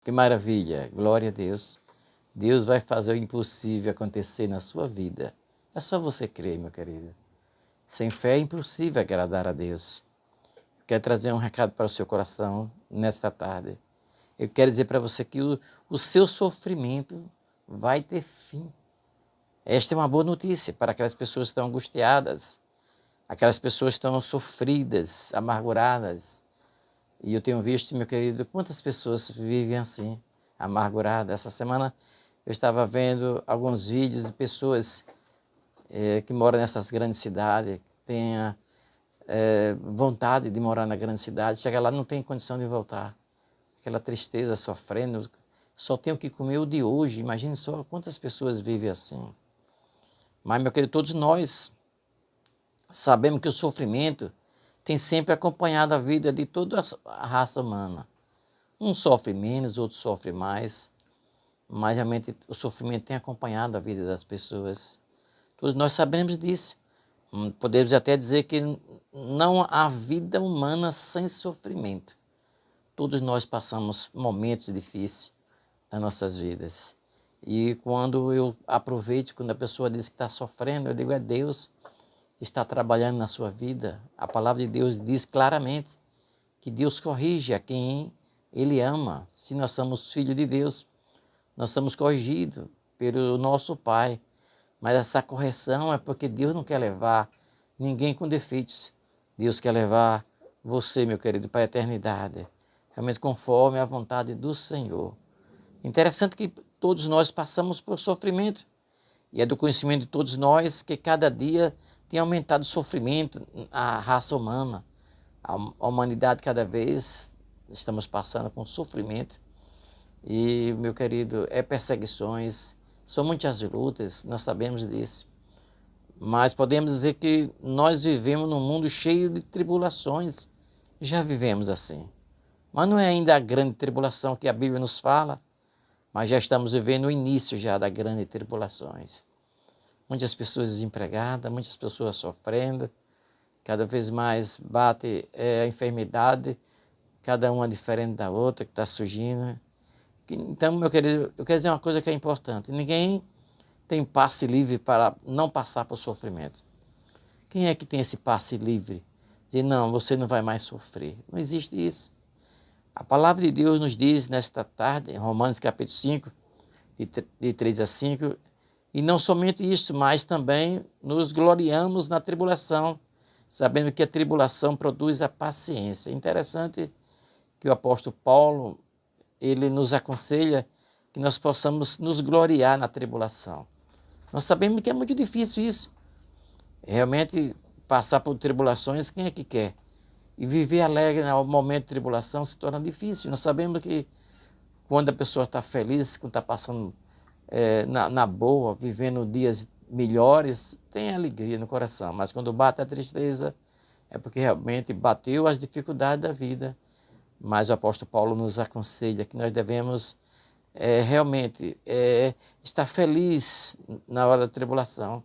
Que maravilha, glória a Deus. Deus vai fazer o impossível acontecer na sua vida. É só você crer, meu querido. Sem fé é impossível agradar a Deus. Eu quero trazer um recado para o seu coração nesta tarde. Eu quero dizer para você que o seu sofrimento vai ter fim. Esta é uma boa notícia para aquelas pessoas que estão angustiadas, aquelas pessoas que estão sofridas, amarguradas. E eu tenho visto, meu querido, quantas pessoas vivem assim, amarguradas. Essa semana eu estava vendo alguns vídeos de pessoas que moram nessas grandes cidades, que têm vontade de morar na grande cidade, chega lá não tem condição de voltar. Aquela tristeza, sofrendo, só tem o que comer o de hoje. Imagine só quantas pessoas vivem assim. Mas, meu querido, todos nós sabemos que o sofrimento tem sempre acompanhado a vida de toda a raça humana. Um sofre menos, outro sofre mais, mas realmente o sofrimento tem acompanhado a vida das pessoas. Todos nós sabemos disso. Podemos até dizer que não há vida humana sem sofrimento. Todos nós passamos momentos difíceis nas nossas vidas. E quando eu aproveito, quando a pessoa diz que está sofrendo, eu digo, é Deus que está trabalhando na sua vida. A palavra de Deus diz claramente que Deus corrige a quem Ele ama. Se nós somos filhos de Deus, nós somos corrigidos pelo nosso Pai. Mas essa correção é porque Deus não quer levar ninguém com defeitos. Deus quer levar você, meu querido, para a eternidade. Realmente conforme a vontade do Senhor. Interessante que todos nós passamos por sofrimento. E é do conhecimento de todos nós que cada dia tem aumentado o sofrimento, a raça humana. A humanidade cada vez estamos passando por sofrimento. E, meu querido, é perseguições, são muitas lutas, nós sabemos disso. Mas podemos dizer que nós vivemos num mundo cheio de tribulações. Já vivemos assim. Mas não é ainda a grande tribulação que a Bíblia nos fala, mas já estamos vivendo o início já da grande tribulações. Muitas pessoas desempregadas, muitas pessoas sofrendo, cada vez mais bate a enfermidade, cada uma diferente da outra que está surgindo. Então, meu querido, eu quero dizer uma coisa que é importante. Ninguém tem passe livre para não passar por sofrimento. Quem é que tem esse passe livre? Dizer, não, você não vai mais sofrer. Não existe isso. A palavra de Deus nos diz nesta tarde, em Romanos capítulo 5, de 3 a 5, e não somente isso, mas também nos gloriamos na tribulação, sabendo que a tribulação produz a paciência. É interessante que o apóstolo Paulo, ele nos aconselha que nós possamos nos gloriar na tribulação. Nós sabemos que é muito difícil isso. Realmente, passar por tribulações, quem é que quer? E viver alegre no momento de tribulação se torna difícil. Nós sabemos que quando a pessoa está feliz, quando está passando na boa, vivendo dias melhores, tem alegria no coração. Mas quando bate a tristeza, é porque realmente bateu as dificuldades da vida. Mas o apóstolo Paulo nos aconselha que nós devemos realmente estar feliz na hora da tribulação,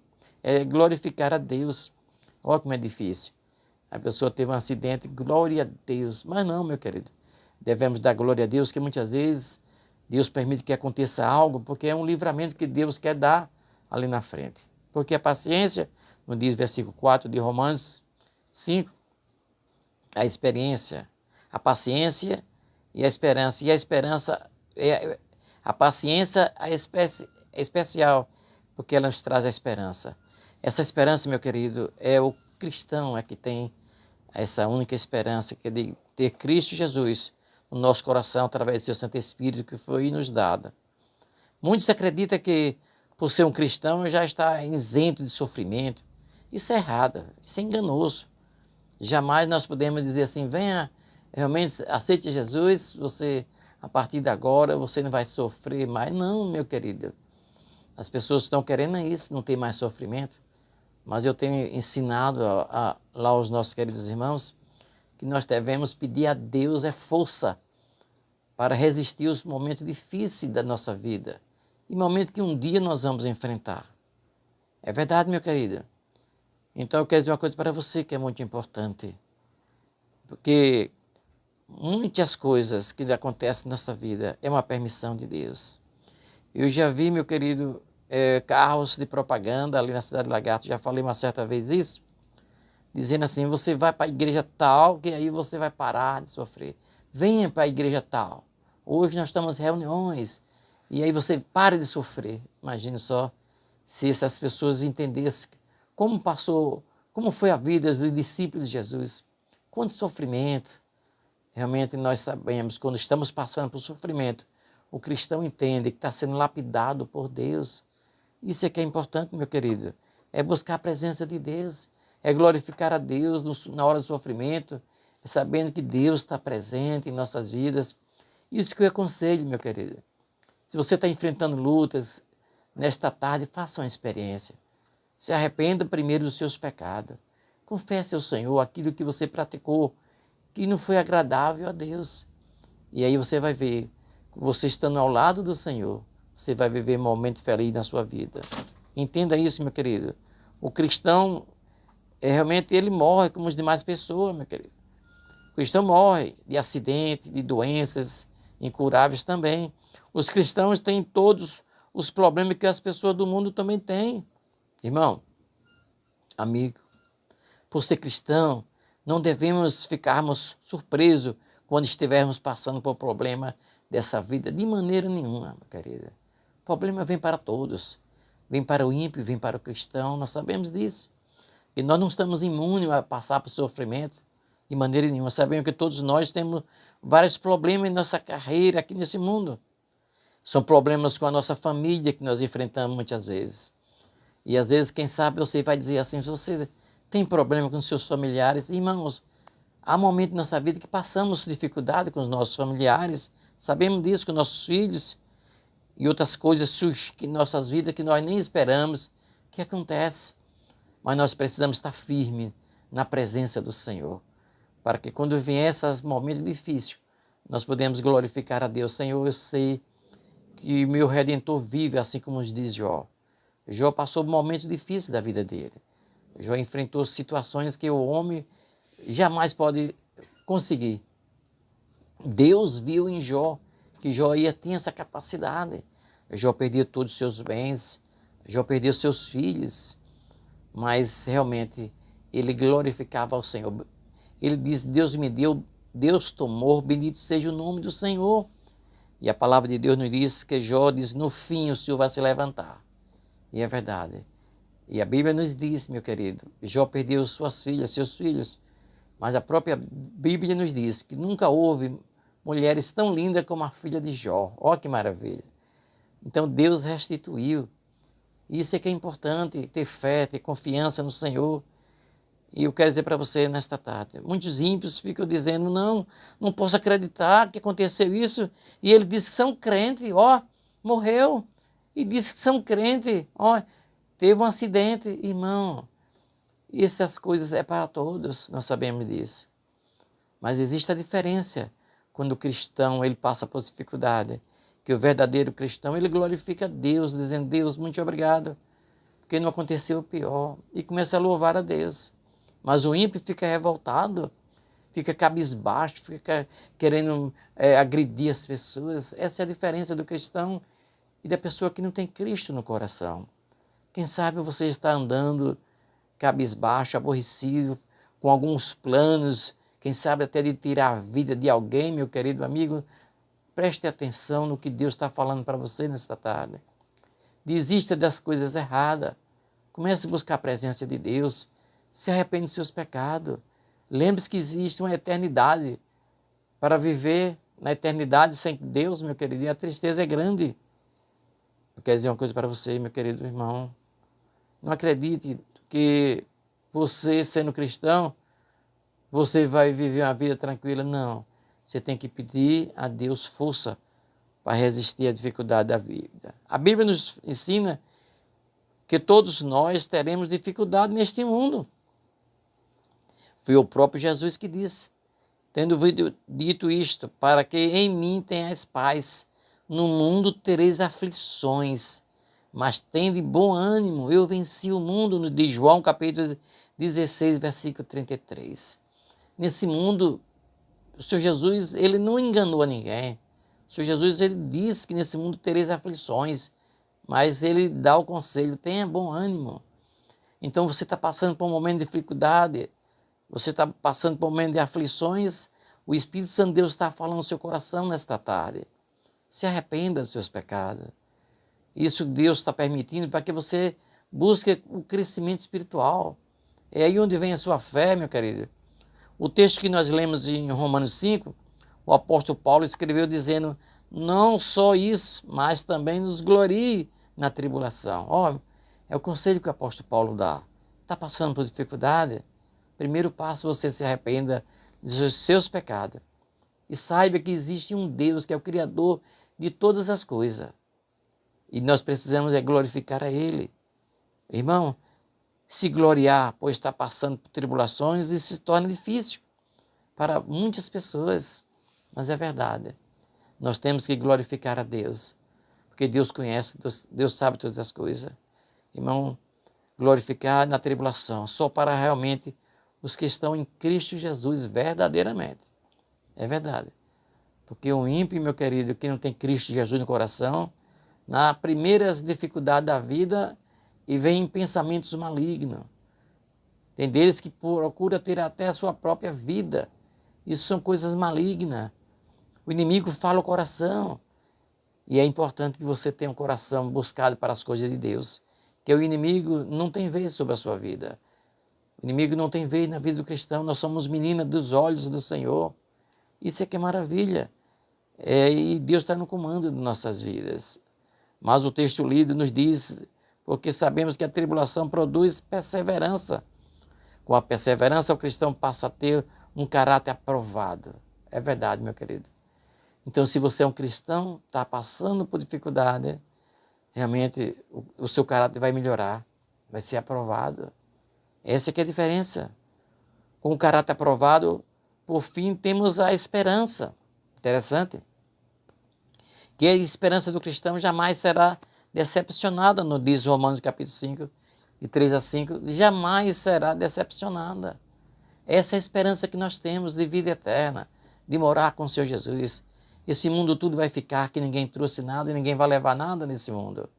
glorificar a Deus. Olha como é difícil. A pessoa teve um acidente, glória a Deus. Mas não, meu querido, devemos dar glória a Deus, que muitas vezes Deus permite que aconteça algo, porque é um livramento que Deus quer dar ali na frente. Porque a paciência, no diz versículo 4 de Romanos 5, a experiência, a paciência e a esperança. E a esperança, a paciência é especial, porque ela nos traz a esperança. Essa esperança, meu querido, é o cristão que tem essa única esperança, que é de ter Cristo Jesus no nosso coração, através do seu Santo Espírito, que foi nos dado. Muitos acreditam que, por ser um cristão, já está isento de sofrimento. Isso é errado, isso é enganoso. Jamais nós podemos dizer assim, venha, realmente aceite Jesus, você, a partir de agora, você não vai sofrer mais. Não, meu querido. As pessoas estão querendo isso, não tem mais sofrimento. Mas eu tenho ensinado lá aos nossos queridos irmãos que nós devemos pedir a Deus força para resistir os momentos difíceis da nossa vida e momentos que um dia nós vamos enfrentar. É verdade, meu querido? Então eu quero dizer uma coisa para você que é muito importante, porque muitas coisas que acontecem na nossa vida é uma permissão de Deus. Eu já vi, meu querido, carros de propaganda ali na Cidade de Lagarto, já falei uma certa vez isso, dizendo assim, você vai para a igreja tal, que aí você vai parar de sofrer. Venha para a igreja tal. Hoje nós estamos em reuniões, e aí você para de sofrer. Imagine só se essas pessoas entendessem como passou, como foi a vida dos discípulos de Jesus. Quanto sofrimento. Realmente nós sabemos, quando estamos passando por sofrimento, o cristão entende que está sendo lapidado por Deus. Isso é que é importante, meu querido. É buscar a presença de Deus. É glorificar a Deus na hora do sofrimento. É sabendo que Deus está presente em nossas vidas. Isso que eu aconselho, meu querido. Se você está enfrentando lutas, nesta tarde, faça uma experiência. Se arrependa primeiro dos seus pecados. Confesse ao Senhor aquilo que você praticou, que não foi agradável a Deus. E aí você vai ver, você estando ao lado do Senhor, você vai viver um momento feliz na sua vida. Entenda isso, meu querido. O cristão, realmente, ele morre como as demais pessoas, meu querido. O cristão morre de acidente, de doenças incuráveis também. Os cristãos têm todos os problemas que as pessoas do mundo também têm. Irmão, amigo, por ser cristão, não devemos ficarmos surpresos quando estivermos passando por problema dessa vida, de maneira nenhuma, minha querida. O problema vem para todos, vem para o ímpio, vem para o cristão, nós sabemos disso. E nós não estamos imunes a passar por sofrimento de maneira nenhuma. Sabemos que todos nós temos vários problemas em nossa carreira aqui nesse mundo. São problemas com a nossa família que nós enfrentamos muitas vezes. E às vezes, quem sabe, você vai dizer assim, se você tem problema com seus familiares, irmãos, há momentos na nossa vida que passamos dificuldade com os nossos familiares, sabemos disso com nossos filhos e outras coisas surgem em nossas vidas que nós nem esperamos que acontece. Mas nós precisamos estar firmes na presença do Senhor, para que quando vier esses momentos difíceis, nós podemos glorificar a Deus. Senhor, eu sei que meu Redentor vive, assim como diz Jó. Jó passou momentos difíceis da vida dele. Jó enfrentou situações que o homem jamais pode conseguir. Deus viu em Jó que Jó tinha essa capacidade. Jó perdeu todos os seus bens, Jó perdeu seus filhos, mas realmente ele glorificava ao Senhor. Ele diz, Deus me deu, Deus tomou, bendito seja o nome do Senhor. E a palavra de Deus nos diz que Jó diz, no fim o Senhor vai se levantar. E é verdade. E a Bíblia nos diz, meu querido, Jó perdeu suas filhas, seus filhos, mas a própria Bíblia nos diz que nunca houve mulheres tão lindas como a filha de Jó. Olha que maravilha. Então Deus restituiu. Isso é que é importante, ter fé, ter confiança no Senhor. E eu quero dizer para você nesta tarde, muitos ímpios ficam dizendo, não posso acreditar que aconteceu isso. E ele disse que são crentes, morreu. E disse que são crentes, teve um acidente, irmão. E essas coisas é para todos, nós sabemos disso. Mas existe a diferença quando o cristão ele passa por dificuldade, que o verdadeiro cristão ele glorifica a Deus, dizendo, Deus, muito obrigado, porque não aconteceu o pior, e começa a louvar a Deus. Mas o ímpio fica revoltado, fica cabisbaixo, fica querendo agredir as pessoas. Essa é a diferença do cristão e da pessoa que não tem Cristo no coração. Quem sabe você está andando cabisbaixo, aborrecido, com alguns planos, quem sabe até de tirar a vida de alguém, meu querido amigo. Preste atenção no que Deus está falando para você nesta tarde. Desista das coisas erradas. Comece a buscar a presença de Deus. Se arrepende dos seus pecados. Lembre-se que existe uma eternidade. Para viver na eternidade sem Deus, meu querido, e a tristeza é grande. Eu quero dizer uma coisa para você, meu querido irmão. Não acredite que você, sendo cristão, você vai viver uma vida tranquila. Não. Você tem que pedir a Deus força para resistir à dificuldade da vida. A Bíblia nos ensina que todos nós teremos dificuldade neste mundo. Foi o próprio Jesus que disse, tendo dito isto, para que em mim tenhais paz, no mundo tereis aflições, mas tende bom ânimo, eu venci o mundo, de João capítulo 16, versículo 33. Nesse mundo o Senhor Jesus, ele não enganou a ninguém. O Senhor Jesus, ele disse que nesse mundo tereis aflições, mas ele dá o conselho, tenha bom ânimo. Então você está passando por um momento de dificuldade, você está passando por um momento de aflições, o Espírito Santo de Deus está falando no seu coração nesta tarde. Se arrependa dos seus pecados. Isso Deus está permitindo para que você busque o crescimento espiritual. É aí onde vem a sua fé, meu querido. O texto que nós lemos em Romanos 5, o apóstolo Paulo escreveu dizendo, não só isso, mas também nos glorie na tribulação. Ó, é o conselho que o apóstolo Paulo dá. Está passando por dificuldade? Primeiro passo, você se arrependa dos seus pecados. E saiba que existe um Deus que é o Criador de todas as coisas. E nós precisamos glorificar a Ele. Irmão, se gloriar por estar passando por tribulações, isso se torna difícil para muitas pessoas. Mas é verdade. Nós temos que glorificar a Deus. Porque Deus conhece, Deus sabe todas as coisas. Irmão, glorificar na tribulação, só para realmente os que estão em Cristo Jesus verdadeiramente. É verdade. Porque o ímpio, meu querido, que não tem Cristo Jesus no coração, nas primeiras dificuldades da vida, e vem em pensamentos malignos. Tem deles que procura ter até a sua própria vida. Isso são coisas malignas. O inimigo fala o coração. E é importante que você tenha um coração buscado para as coisas de Deus. Que o inimigo não tem vez sobre a sua vida. O inimigo não tem vez na vida do cristão. Nós somos meninas dos olhos do Senhor. Isso é que é maravilha. E Deus está no comando de nossas vidas. Mas o texto lido nos diz, porque sabemos que a tribulação produz perseverança. Com a perseverança, o cristão passa a ter um caráter aprovado. É verdade, meu querido. Então, se você é um cristão, está passando por dificuldade, realmente o seu caráter vai melhorar, vai ser aprovado. Essa que é a diferença. Com o caráter aprovado, por fim, temos a esperança. Interessante. Que a esperança do cristão jamais será decepcionada, no diz Romanos capítulo 5, de 3 a 5, jamais será decepcionada. Essa é a esperança que nós temos de vida eterna, de morar com o Senhor Jesus. Esse mundo tudo vai ficar, que ninguém trouxe nada e ninguém vai levar nada nesse mundo.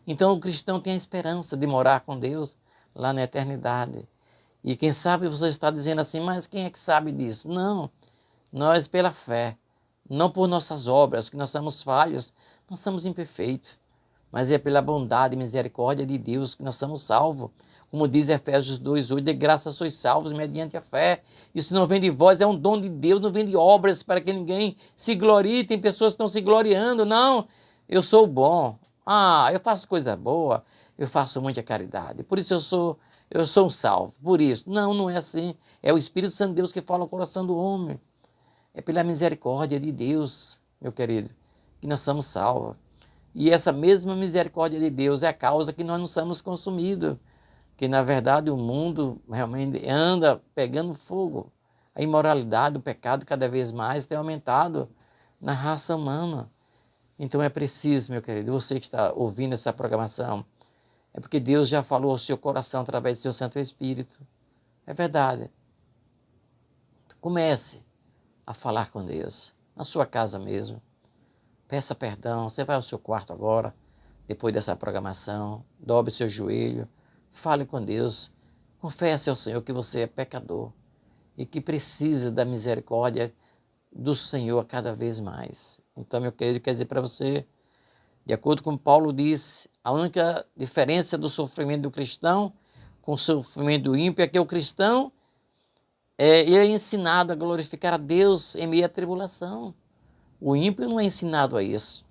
Então o cristão tem a esperança de morar com Deus lá na eternidade. E quem sabe você está dizendo assim, mas quem é que sabe disso? Não, nós pela fé, não por nossas obras, que nós somos falhos, nós somos imperfeitos, mas é pela bondade e misericórdia de Deus que nós somos salvos. Como diz Efésios 2:8, de graça sois salvos mediante a fé. Isso não vem de vós, é um dom de Deus, não vem de obras para que ninguém se glorie. Tem pessoas que estão se gloriando. Não, eu sou bom. Eu faço coisa boa, eu faço muita caridade. Por isso eu sou um salvo. Por isso. Não, não é assim. É o Espírito Santo de Deus que fala no coração do homem. É pela misericórdia de Deus, meu querido, que nós somos salvos. E essa mesma misericórdia de Deus é a causa que nós não somos consumidos. Que na verdade o mundo realmente anda pegando fogo. A imoralidade, o pecado cada vez mais tem aumentado na raça humana. Então é preciso, meu querido, você que está ouvindo essa programação, é porque Deus já falou ao seu coração através do seu Santo Espírito. É verdade. Comece a falar com Deus, na sua casa mesmo. Peça perdão, você vai ao seu quarto agora, depois dessa programação, dobre seu joelho, fale com Deus, confesse ao Senhor que você é pecador e que precisa da misericórdia do Senhor cada vez mais. Então, meu querido, quer dizer para você, de acordo com Paulo disse, a única diferença do sofrimento do cristão com o sofrimento do ímpio é que o cristão ele é ensinado a glorificar a Deus em meio à tribulação. O ímpio não é ensinado a isso.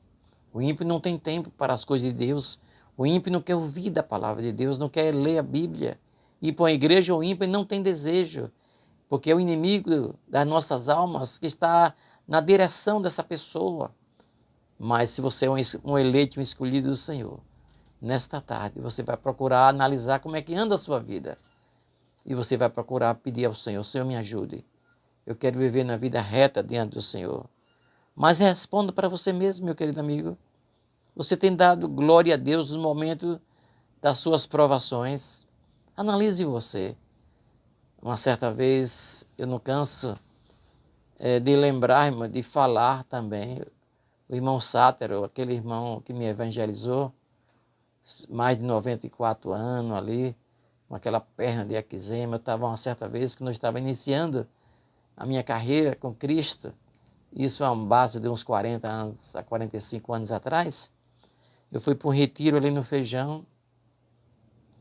O ímpio não tem tempo para as coisas de Deus. O ímpio não quer ouvir da palavra de Deus, não quer ler a Bíblia. Ir para a igreja, o ímpio não tem desejo, porque é o inimigo das nossas almas que está na direção dessa pessoa. Mas se você é um eleito, um escolhido do Senhor, nesta tarde você vai procurar analisar como é que anda a sua vida. E você vai procurar pedir ao Senhor, Senhor, me ajude. Eu quero viver na vida reta diante do Senhor. Mas responda para você mesmo, meu querido amigo. Você tem dado glória a Deus no momento das suas provações? Analise você. Uma certa vez, eu não canso de lembrar, irmão, de falar também. O irmão Sátero, aquele irmão que me evangelizou, mais de 94 anos ali, com aquela perna de eczema. Eu estava uma certa vez que nós estava iniciando a minha carreira com Cristo. Isso é uma base de uns 40 anos, a 45 anos atrás. Eu fui para um retiro ali no Feijão,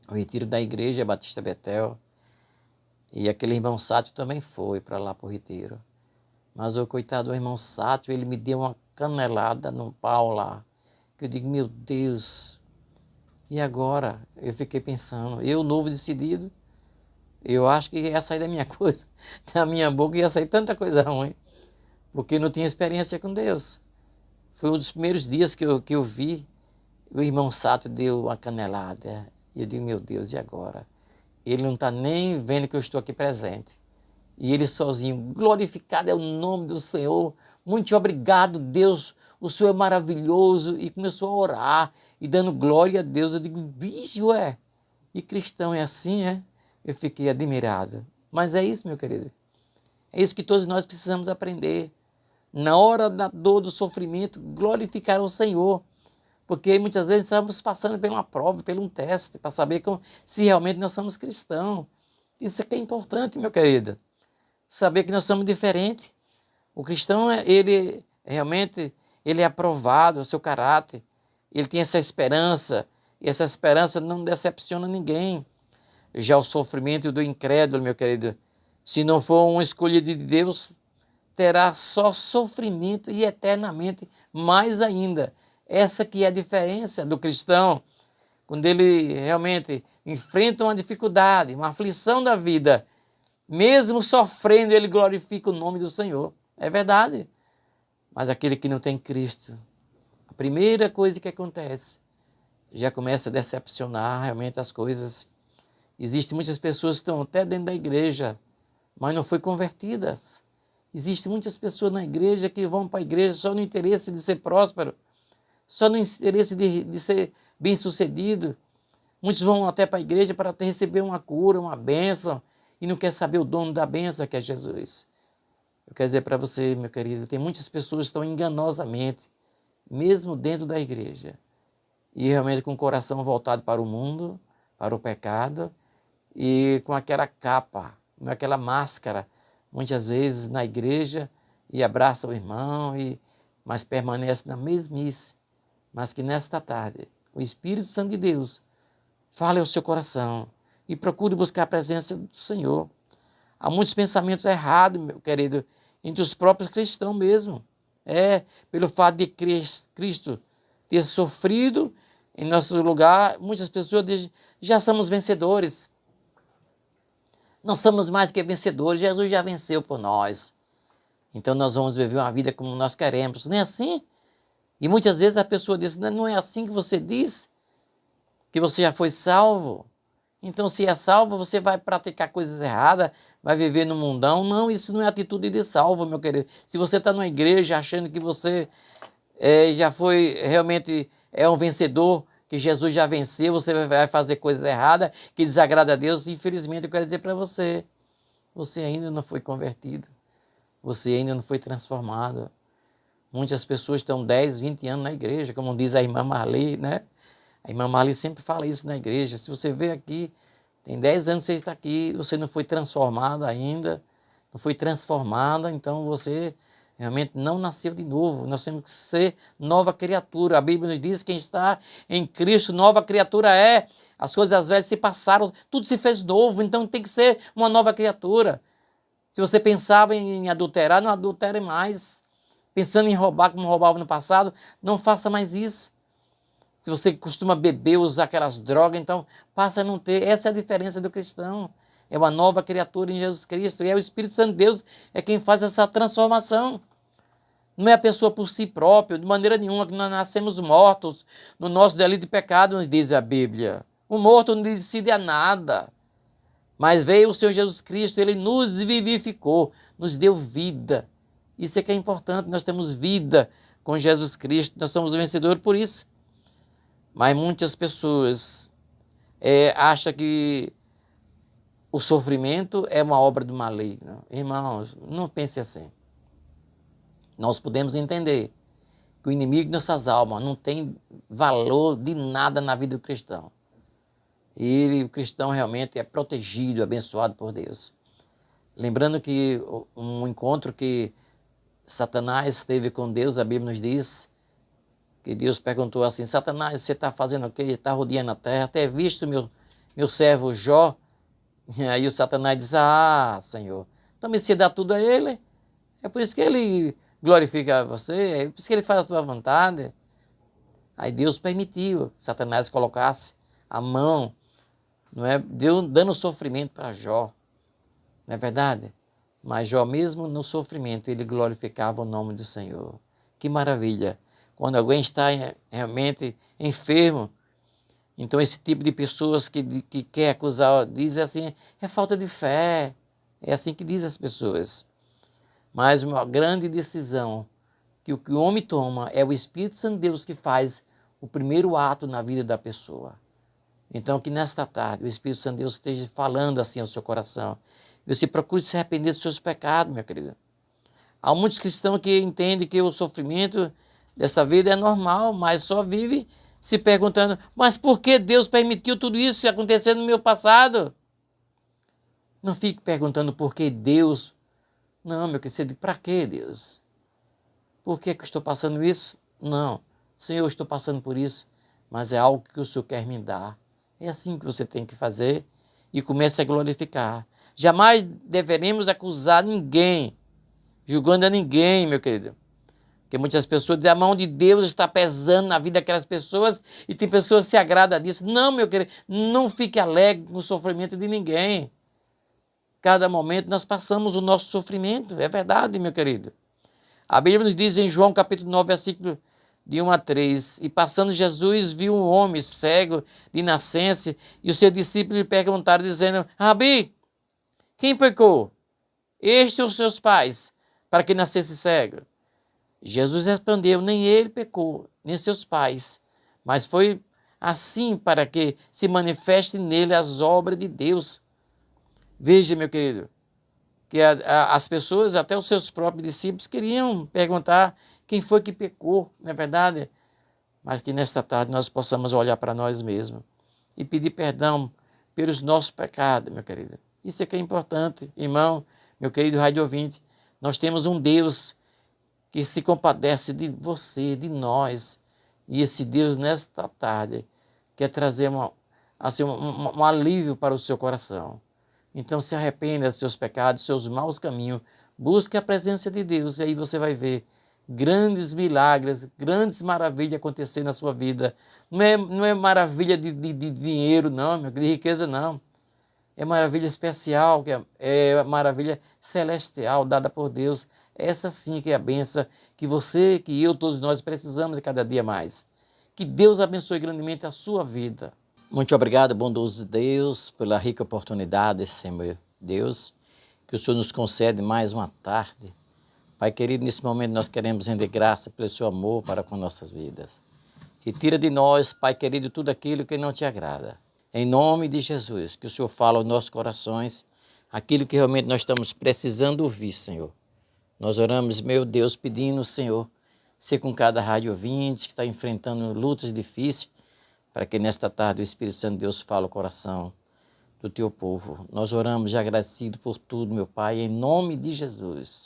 o retiro da Igreja Batista Betel. E aquele irmão Sátio também foi para lá para o retiro. Mas o coitado do irmão Sátio, ele me deu uma canelada no pau lá. Que eu digo, meu Deus, e agora? Eu fiquei pensando, eu novo decidido, eu acho que ia sair da minha coisa, da minha boca ia sair tanta coisa ruim, porque não tinha experiência com Deus. Foi um dos primeiros dias que eu vi, o irmão Sátio deu uma canelada. E eu digo, meu Deus, e agora? Ele não está nem vendo que eu estou aqui presente. E ele sozinho, glorificado é o nome do Senhor, muito obrigado, Deus, o Senhor é maravilhoso. E começou a orar e dando glória a Deus. Eu digo, vixe, ué, e cristão é assim, é? Eu fiquei admirado. Mas é isso, meu querido. É isso que todos nós precisamos aprender. Na hora da dor, do sofrimento, glorificar o Senhor. Porque muitas vezes estamos passando por uma prova, por um teste, para saber se realmente nós somos cristãos. Isso é que é importante, meu querido. Saber que nós somos diferentes. O cristão, ele realmente, ele é aprovado, o seu caráter. Ele tem essa esperança, e essa esperança não decepciona ninguém. Já o sofrimento do incrédulo, meu querido, se não for um escolhido de Deus, terá só sofrimento e eternamente mais ainda. Essa que é a diferença do cristão, quando ele realmente enfrenta uma dificuldade, uma aflição da vida, mesmo sofrendo, ele glorifica o nome do Senhor. É verdade. Mas aquele que não tem Cristo, a primeira coisa que acontece, já começa a decepcionar realmente as coisas. Existem muitas pessoas que estão até dentro da igreja, mas não foram convertidas. Existem muitas pessoas na igreja que vão para a igreja só no interesse de ser próspero, só no interesse de ser bem-sucedido. Muitos vão até para a igreja para receber uma cura, uma bênção, e não quer saber o dono da bênção, que é Jesus. Eu quero dizer para você, meu querido, tem muitas pessoas que estão enganosamente, mesmo dentro da igreja, e realmente com o coração voltado para o mundo, para o pecado, e com aquela capa, com aquela máscara, muitas vezes na igreja, e abraça o irmão, mas permanece na mesmice. Mas que nesta tarde, o Espírito Santo de Deus fale ao seu coração e procure buscar a presença do Senhor. Há muitos pensamentos errados, meu querido, entre os próprios cristãos mesmo. Pelo fato de Cristo ter sofrido em nosso lugar, muitas pessoas dizem, já somos vencedores. Não somos mais que vencedores, Jesus já venceu por nós. Então nós vamos viver uma vida como nós queremos. Não é assim? E muitas vezes a pessoa diz, não é assim que você diz, que você já foi salvo. Então se é salvo, você vai praticar coisas erradas, vai viver no mundão. Não, isso não é atitude de salvo, meu querido. Se você está numa igreja achando que você já foi realmente um vencedor, que Jesus já venceu, você vai fazer coisas erradas, que desagrada a Deus, infelizmente eu quero dizer para você, você ainda não foi convertido, você ainda não foi transformado. Muitas pessoas estão 10, 20 anos na igreja, como diz a irmã Marli, né? A irmã Marli sempre fala isso na igreja. Se você veio aqui, tem 10 anos que você está aqui, você não foi transformado ainda, não foi transformada, então você realmente não nasceu de novo. Nós temos que ser nova criatura. A Bíblia nos diz que quem está em Cristo, nova criatura é. As coisas velhas se passaram, tudo se fez novo, então tem que ser uma nova criatura. Se você pensava em adulterar, não adultere mais. Pensando em roubar como roubava no passado, não faça mais isso. Se você costuma beber, usar aquelas drogas, então passa a não ter. Essa é a diferença do cristão. É uma nova criatura em Jesus Cristo. E é o Espírito Santo de Deus é quem faz essa transformação. Não é a pessoa por si própria, de maneira nenhuma, que nós nascemos mortos no nosso delito de pecado, nos diz a Bíblia. O morto não decide a nada. Mas veio o Senhor Jesus Cristo, Ele nos vivificou, nos deu vida. Isso é que é importante, nós temos vida com Jesus Cristo, nós somos vencedores por isso. Mas muitas pessoas acham que o sofrimento é uma obra do maligno. Irmãos, não pense assim. nós podemos entender que o inimigo de nossas almas não tem valor de nada na vida do cristão. Ele, o cristão, realmente é protegido, abençoado por Deus. Lembrando que um encontro que Satanás teve com Deus, a Bíblia nos diz que Deus perguntou assim: Satanás, você está fazendo o quê? Está rodeando a terra, até visto meu servo Jó? E aí o Satanás diz: ah, Senhor, então você dá tudo a ele, é por isso que ele glorifica você, é por isso que ele faz a tua vontade. Aí Deus permitiu que Satanás colocasse a mão, não é? Dando sofrimento para Jó, não é verdade? Mas Jó, mesmo no sofrimento, ele glorificava o nome do Senhor. Que maravilha! Quando alguém está realmente enfermo, então esse tipo de pessoas que quer acusar, diz assim, é falta de fé. É assim que diz as pessoas. Mas uma grande decisão que o homem toma é o Espírito Santo de Deus que faz o primeiro ato na vida da pessoa. Então que nesta tarde o Espírito Santo de Deus esteja falando assim ao seu coração. Você procure se arrepender dos seus pecados, minha querida. Há muitos cristãos que entendem que o sofrimento dessa vida é normal, mas só vive se perguntando, mas por que Deus permitiu tudo isso acontecer no meu passado? Não fique perguntando por que Deus. Não, meu querido, para que Deus? Por que eu estou passando isso? Não, Senhor, eu estou passando por isso, mas é algo que o Senhor quer me dar. É assim que você tem que fazer e comece a glorificar. Jamais deveremos acusar ninguém, julgando a ninguém, meu querido. Porque muitas pessoas dizem, a mão de Deus está pesando na vida daquelas pessoas e tem pessoas que se agradam disso. Não, meu querido, não fique alegre com o sofrimento de ninguém. Cada momento nós passamos o nosso sofrimento, é verdade, meu querido. A Bíblia nos diz em João capítulo 9, versículo de 1 a 3, e passando Jesus viu um homem cego de nascença e os seus discípulos lhe perguntaram, dizendo, Rabi, quem pecou? Este ou os seus pais, para que nascesse cego? Jesus respondeu, nem ele pecou, nem seus pais, mas foi assim para que se manifeste nele as obras de Deus. Veja, meu querido, que as pessoas, até os seus próprios discípulos, queriam perguntar quem foi que pecou, não é verdade? Mas que nesta tarde nós possamos olhar para nós mesmos e pedir perdão pelos nossos pecados, meu querido. Isso é que é importante, irmão, meu querido rádio ouvinte. Nós temos um Deus que se compadece de você, de nós. E esse Deus, nesta tarde, quer trazer um alívio para o seu coração. Então se arrependa dos seus pecados, dos seus maus caminhos, busque a presença de Deus e aí você vai ver grandes milagres, grandes maravilhas acontecer na sua vida. Não é maravilha de dinheiro, não, de riqueza, não. É maravilha especial, é maravilha celestial dada por Deus. Essa sim que é a benção que você, que eu, todos nós precisamos de cada dia mais. Que Deus abençoe grandemente a sua vida. Muito obrigado, bondoso Deus, pela rica oportunidade, Senhor Deus, que o Senhor nos concede mais uma tarde. Pai querido, nesse momento nós queremos render graça pelo seu amor para com nossas vidas. Retira de nós, Pai querido, tudo aquilo que não te agrada. Em nome de Jesus, que o Senhor fale aos nossos corações, aquilo que realmente nós estamos precisando ouvir, Senhor. Nós oramos, meu Deus, pedindo, Senhor, ser com cada rádio ouvinte que está enfrentando lutas difíceis, para que nesta tarde o Espírito Santo de Deus fale o coração do teu povo. Nós oramos já agradecido por tudo, meu Pai, em nome de Jesus.